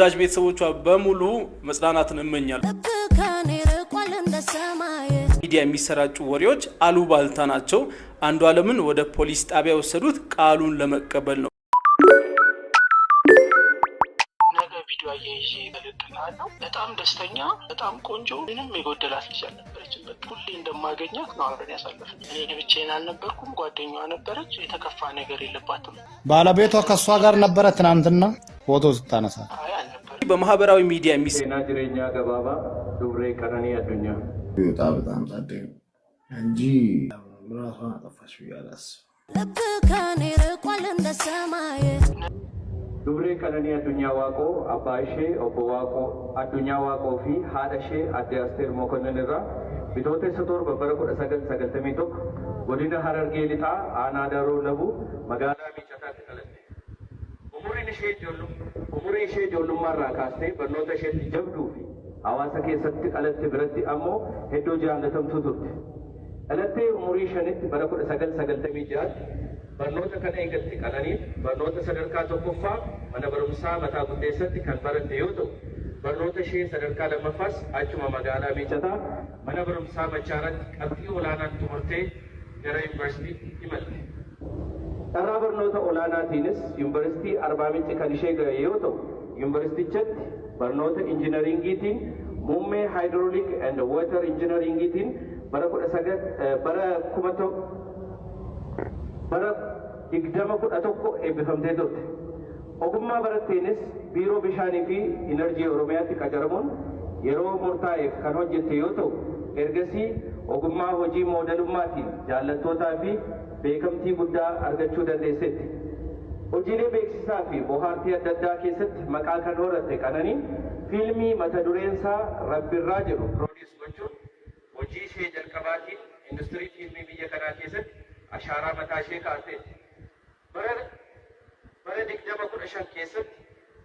ለወዳጅ ቤተሰቦቿ በሙሉ መጽናናትን እመኛለሁ። ሚዲያ የሚሰራጩ ወሬዎች አሉባልታ ናቸው። አንዱዓለምን ወደ ፖሊስ ጣቢያ ወሰዱት ቃሉን ለመቀበል ነው። ቪዲዮ አያይዤ ተለጥናለሁ። በጣም ደስተኛ፣ በጣም ቆንጆ፣ ምንም የጎደላት ልጅ አልነበረችም። በቃ ሁሌ እንደማገኛት ነው አብረን ያሳለፍን። እኔ ብቻዬን አልነበርኩም፣ ጓደኛዋ ነበረች። የተከፋ ነገር የለባትም። ባለቤቷ ከሷ ጋር ነበረ። ትናንትና ፎቶ ስታነሳ አልነበረም። በማህበራዊ ሚዲያ ሴና ጅሬኛ ገባባ ዱብሬ ቀነኒ አዱኛ በጣም ታደገ እንጂ ራሷን አጠፋች ብያለስ Dubree Qananii Addunyaa Waaqoo abbaa ishee obbo Waaqoo Addunyaa Waaqoo fi haadha ishee adde Asteer Mokonnin irraa bitootessa torba bara 1991 godina Harargee lixaa aanaa Daroo Labuu magaalaa Miicattaatti dhalatte. Umurii ishee ijoollummaarraa kaastee barnoota isheetti jabduu fi hawaasa keessatti dhalatte biratti ammoo hedduu jaallatamtuu turte. Dhalattee umurii shanitti bara 1996 barnoota kana eegatti Qananiin barnoota sadarkaa tokkoffaa mana barumsaa mataa guddeessatti kan baratte yoo ta'u barnoota ishee sadarkaa lammaffaas achuma magaalaa Miicattaa mana barumsaa Machaaratti qabxii olaanaan xumurtee gara yuunivarsiitiitti imalte. Carraa barnoota olaanaatiinis yuunivarsiitii Arbaa Minci kan ishee ga'e yoo ta'u yuunivarsiitichatti barnoota injiinaringiitiin muummee haayidrooliik and wootar injiinaringiitiin bara 2011 eebbifamtee turte. Ogummaa baratteenis biiroo bishaanii fi inerjii Oromiyaatti qacaramuun yeroo murtaa'eef kan hojjette yoo ta'u ergasii ogummaa hojii moodelummaatiin jaallattootaa fi beekamtii guddaa argachuu dandeesseetti. Hojiilee beeksisaa fi bohaartii adda addaa keessatti maqaa kan horatte Qananiin fiilmii mata dureensaa Rabbirraa jedhu piroodiis gochuun hojii ishee jalqabaatiin industirii fiilmii biyya kanaa keessatti ashaaraa mataa ishee kaa'atteetti. Bara 2015 keessatti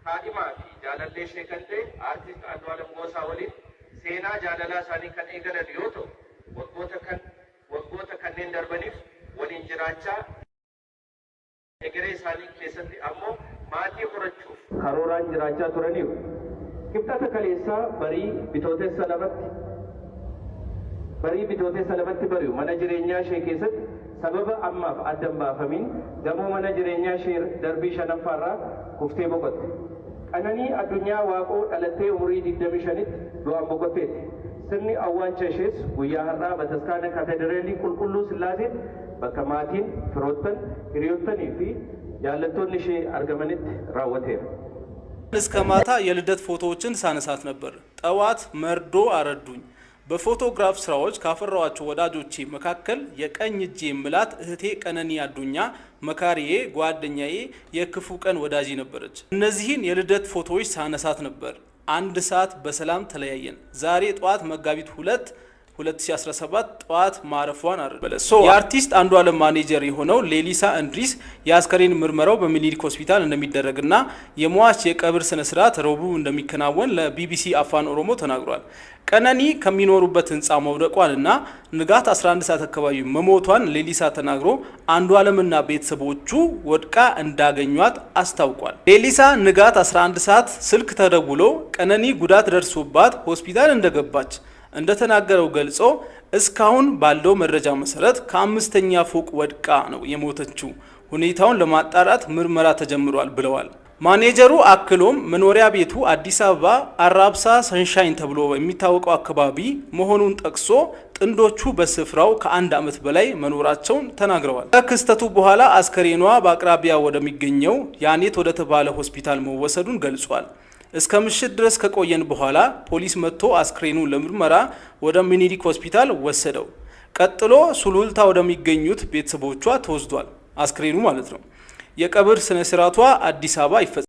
haadhimaa fi jaalallee ishee kan ta'e aartist Andu'aalam Goosaa waliin seenaa jaalalaa isaanii kan eegalan yoo ta'u waggoota kanneen darbaniif waliin jiraachaa egeree isaanii keessatti ammoo maatii horachuuf karooraan jiraachaa turaniiru. Kibxata kaleessaa barii bitootessa lamatti bari'u mana jireenyaa ishee keessatti sababa ammaaf addan baafamiin gamoo mana jireenyaa ishee darbii 5ffaarraa kuftee boqotte. Qananii Addunyaa Waaqoo dhalattee umurii 25tti du'aan boqotteetti. Sirni awwaalcha ishees guyyaa har'aa Bataskaana Kaatedraalii Qulqulluu Sillaaseetti bakka maatiin, firoottan, hiriyoottanii fi jaallattoonni ishee argamanitti raawwateera. እስከ ማታ የልደት ፎቶዎችን ሳነሳት ነበር። ጠዋት መርዶ አረዱኝ። በፎቶግራፍ ስራዎች ካፈራዋቸው ወዳጆቼ መካከል የቀኝ እጄ ምላት እህቴ ቀነኒ አዱኛ መካሪዬ፣ ጓደኛዬ፣ የክፉ ቀን ወዳጅ ነበረች። እነዚህን የልደት ፎቶዎች ሳነሳት ነበር። አንድ ሰዓት በሰላም ተለያየን። ዛሬ ጠዋት መጋቢት 2017 ጠዋት ማረፏን አረበለ። የአርቲስት አንዱዓለም ማኔጀር የሆነው ሌሊሳ እንድሪስ የአስከሬን ምርመራው በሚኒሊክ ሆስፒታል እንደሚደረግና የሟች የቀብር ስነ ስርዓት ረቡዕ እንደሚከናወን ለቢቢሲ አፋን ኦሮሞ ተናግሯል። ቀነኒ ከሚኖሩበት ህንጻ መውደቋንና ንጋት 11 ሰዓት አካባቢ መሞቷን ሌሊሳ ተናግሮ አንዱዓለምና ቤተሰቦቹ ወድቃ እንዳገኟት አስታውቋል። ሌሊሳ ንጋት 11 ሰዓት ስልክ ተደውሎ ቀነኒ ጉዳት ደርሶባት ሆስፒታል እንደገባች እንደተናገረው ገልጾ እስካሁን ባለው መረጃ መሰረት ከ5ኛ ፎቅ ወድቃ ነው የሞተችው። ሁኔታውን ለማጣራት ምርመራ ተጀምሯል ብለዋል። ማኔጀሩ አክሎም መኖሪያ ቤቱ አዲስ አበባ አራብሳ ሰንሻይን ተብሎ የሚታወቀው አካባቢ መሆኑን ጠቅሶ ጥንዶቹ በስፍራው ከ1 ዓመት በላይ መኖራቸውን ተናግረዋል። ከክስተቱ በኋላ አስከሬኗ በአቅራቢያ ወደሚገኘው ያኔት ወደ ተባለ ሆስፒታል መወሰዱን ገልጿል። እስከ ምሽት ድረስ ከቆየን በኋላ ፖሊስ መጥቶ አስክሬኑን ለምርመራ ወደ ሚኒሊክ ሆስፒታል ወሰደው። ቀጥሎ ሱሉልታ ወደሚገኙት ቤተሰቦቿ ተወስዷል። አስክሬኑ ማለት ነው። የቀብር ስነ ስርዓቷ አዲስ አበባ ይፈጸማል።